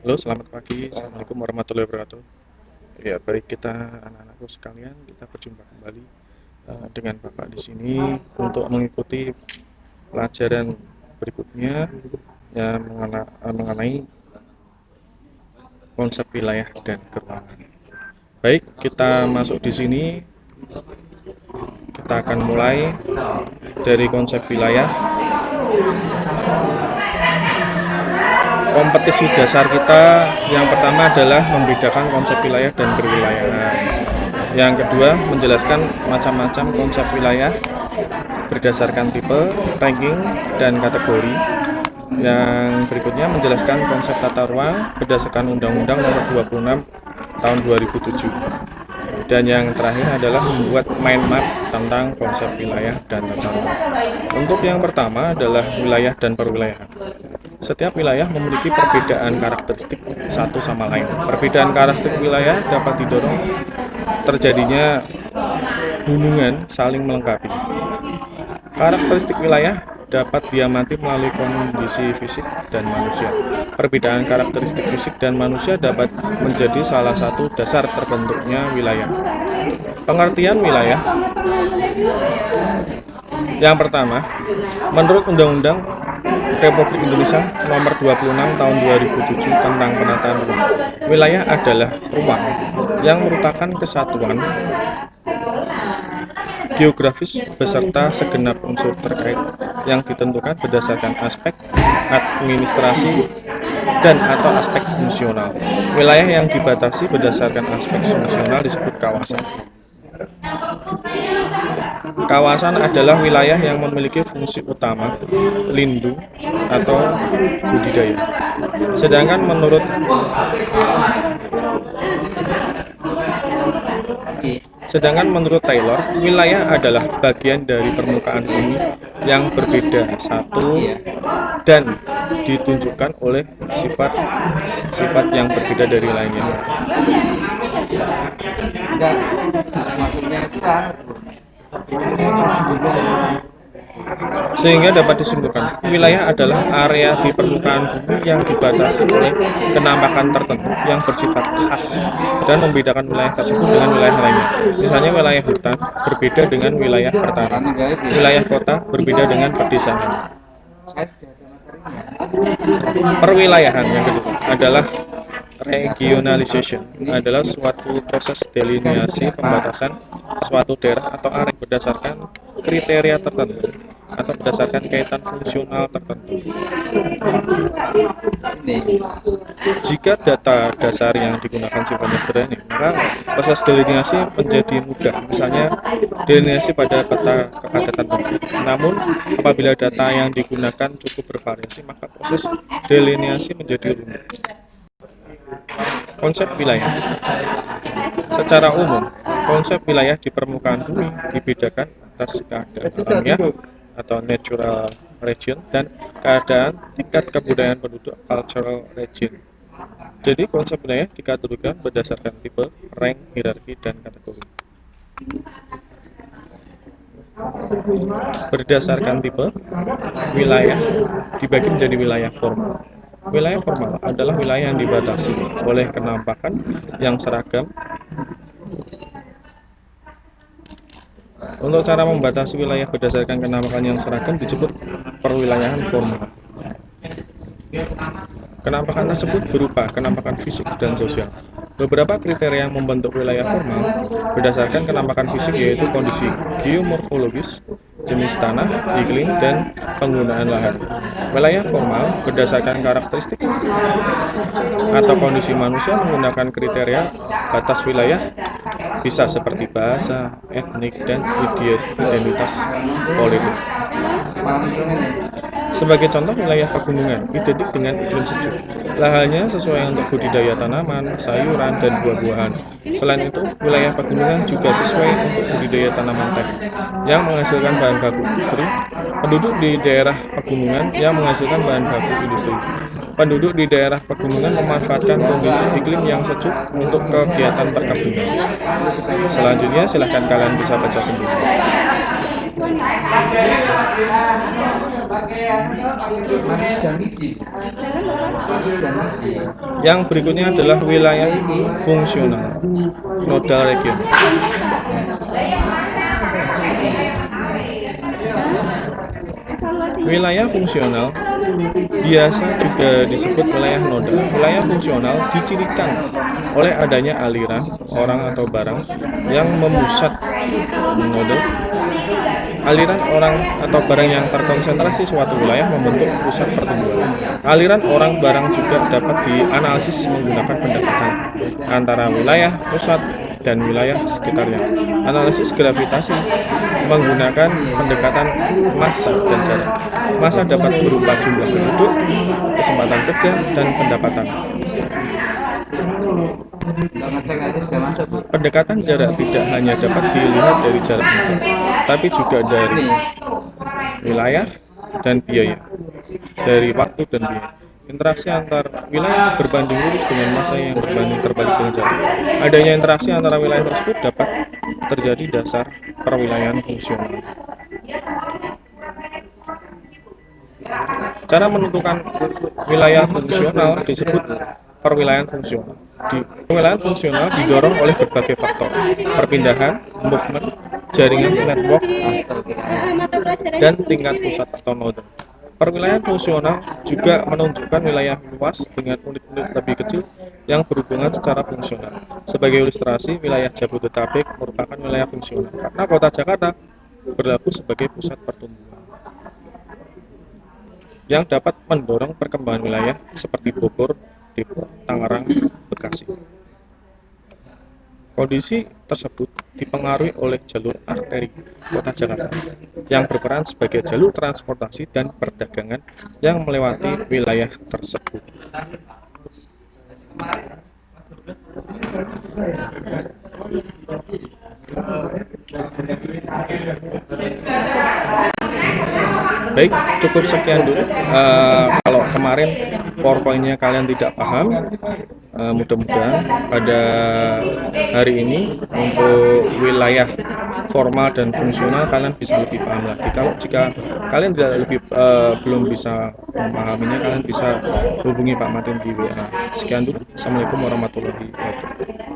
Halo, selamat pagi. Assalamualaikum warahmatullahi wabarakatuh. Ya, baik kita anak-anakku sekalian, kita berjumpa kembali dengan Bapak di sini untuk mengikuti pelajaran berikutnya yang mengenai konsep wilayah dan keruangan. Baik, kita masuk di sini. Kita akan mulai dari konsep wilayah. Kompetisi dasar kita yang pertama adalah membedakan konsep wilayah dan berwilayahan. Yang kedua, menjelaskan macam-macam konsep wilayah berdasarkan tipe, ranking, dan kategori. Yang berikutnya menjelaskan konsep tata ruang berdasarkan Undang-Undang Nomor 26 Tahun 2007. Dan yang terakhir adalah membuat mind map tentang konsep wilayah dan tata ruang. Untuk yang pertama adalah wilayah dan perwilayahan. Setiap wilayah memiliki perbedaan karakteristik satu sama lain. Perbedaan karakteristik wilayah dapat didorong terjadinya hubungan saling melengkapi. Karakteristik wilayah dapat diamati melalui kondisi fisik dan manusia. Perbedaan karakteristik fisik dan manusia dapat menjadi salah satu dasar terbentuknya wilayah. Pengertian wilayah. Yang pertama, menurut Undang-Undang Republik Indonesia Nomor 26 Tahun 2007 tentang penataan ruang, wilayah adalah ruang yang merupakan kesatuan geografis beserta segenap unsur terkait yang ditentukan berdasarkan aspek administrasi dan atau aspek fungsional. Wilayah yang dibatasi berdasarkan aspek fungsional disebut kawasan. Kawasan adalah wilayah yang memiliki fungsi utama, lindung, atau budidaya. Sedangkan menurut Taylor, wilayah adalah bagian dari permukaan bumi yang berbeda satu dan ditunjukkan oleh sifat-sifat yang berbeda dari lainnya. Sehingga dapat disimpulkan, wilayah adalah area di permukaan bumi yang dibatasi oleh kenampakan tertentu yang bersifat khas dan membedakan wilayah tersebut dengan wilayah lainnya. Misalnya wilayah hutan berbeda dengan wilayah pertanian, wilayah kota berbeda dengan pedesaan. Perwilayahan yang kedua adalah regionalization, adalah suatu proses delineasi pembatasan suatu daerah atau area berdasarkan kriteria tertentu atau berdasarkan kaitan fungsional tertentu. Jika data dasar yang digunakan sifatnya sederhana, maka proses delineasi menjadi mudah, misalnya delineasi pada peta kepadatan penduduk. Namun, apabila data yang digunakan cukup bervariasi, maka proses delineasi menjadi rumit. Konsep wilayah. Secara umum, konsep wilayah di permukaan bumi dibedakan atas keadaan alamiah atau natural region dan keadaan tingkat kebudayaan penduduk cultural region. Jadi konsep wilayah dikategorikan berdasarkan tipe, rank, hierarki, dan kategori. Berdasarkan tipe, wilayah dibagi menjadi wilayah formal. Wilayah formal adalah wilayah yang dibatasi oleh kenampakan yang seragam. Untuk cara membatasi wilayah berdasarkan kenampakan yang seragam disebut perwilayahan formal. Kenampakan tersebut berupa kenampakan fisik dan sosial. Beberapa kriteria yang membentuk wilayah formal berdasarkan kenampakan fisik yaitu kondisi geomorfologis, jenis tanah, iklim, dan penggunaan lahan. Wilayah formal berdasarkan karakteristik atau kondisi manusia menggunakan kriteria batas wilayah bisa seperti bahasa, etnik, dan identitas politik. Sebagai contoh, wilayah pegunungan identik dengan iklim sejuk. Lahannya sesuai untuk budidaya tanaman, sayuran, dan buah-buahan. Selain itu, wilayah pegunungan juga sesuai untuk budidaya tanaman teh yang menghasilkan bahan baku industri. Penduduk di daerah pegunungan yang menghasilkan bahan baku industri. Penduduk di daerah pegunungan memanfaatkan kondisi iklim yang sejuk untuk kegiatan perkebunan. Selanjutnya, silahkan kalian bisa baca sendiri. Yang berikutnya adalah wilayah fungsional, nodal region. Wilayah fungsional biasa juga disebut wilayah nodal. Wilayah fungsional dicirikan oleh adanya aliran, orang atau barang yang memusat nodal. Aliran orang atau barang yang terkonsentrasi suatu wilayah membentuk pusat pertumbuhan. Aliran orang barang juga dapat dianalisis menggunakan pendekatan antara wilayah pusat dan wilayah sekitarnya. Analisis gravitasi menggunakan pendekatan massa dan jarak. Massa dapat berupa jumlah penduduk, kesempatan kerja, dan pendapatan. Pendekatan jarak tidak hanya dapat dilihat dari jarak muka, tapi juga dari wilayah dan biaya, dari waktu dan biaya. Interaksi antar wilayah berbanding lurus dengan massa yang berbanding terbalik dengan jarak. Adanya interaksi antara wilayah tersebut dapat terjadi dasar perwilayahan fungsional. Cara menentukan wilayah fungsional disebut perwilayahan fungsional. Perwilayahan fungsional didorong oleh berbagai faktor: perpindahan, movement, jaringan network, dan tingkat pusat atau node. Perwilayahan fungsional juga menunjukkan wilayah luas dengan unit-unit lebih kecil yang berhubungan secara fungsional. Sebagai ilustrasi, wilayah Jabodetabek merupakan wilayah fungsional karena kota Jakarta berlaku sebagai pusat pertumbuhan yang dapat mendorong perkembangan wilayah seperti Bogor, Depok, Tangerang, Bekasi. Kondisi tersebut dipengaruhi oleh jalur arteri kota Jakarta yang berperan sebagai jalur transportasi dan perdagangan yang melewati wilayah tersebut. Baik, cukup sekian dulu. Kalau kemarin PowerPoint-nya kalian tidak paham, mudah-mudahan pada hari ini untuk wilayah formal dan fungsional kalian bisa lebih paham lagi. Kalau jika kalian belum bisa memahaminya, kalian bisa hubungi Pak Martin di WA. Sekian dulu. Assalamualaikum warahmatullahi wabarakatuh.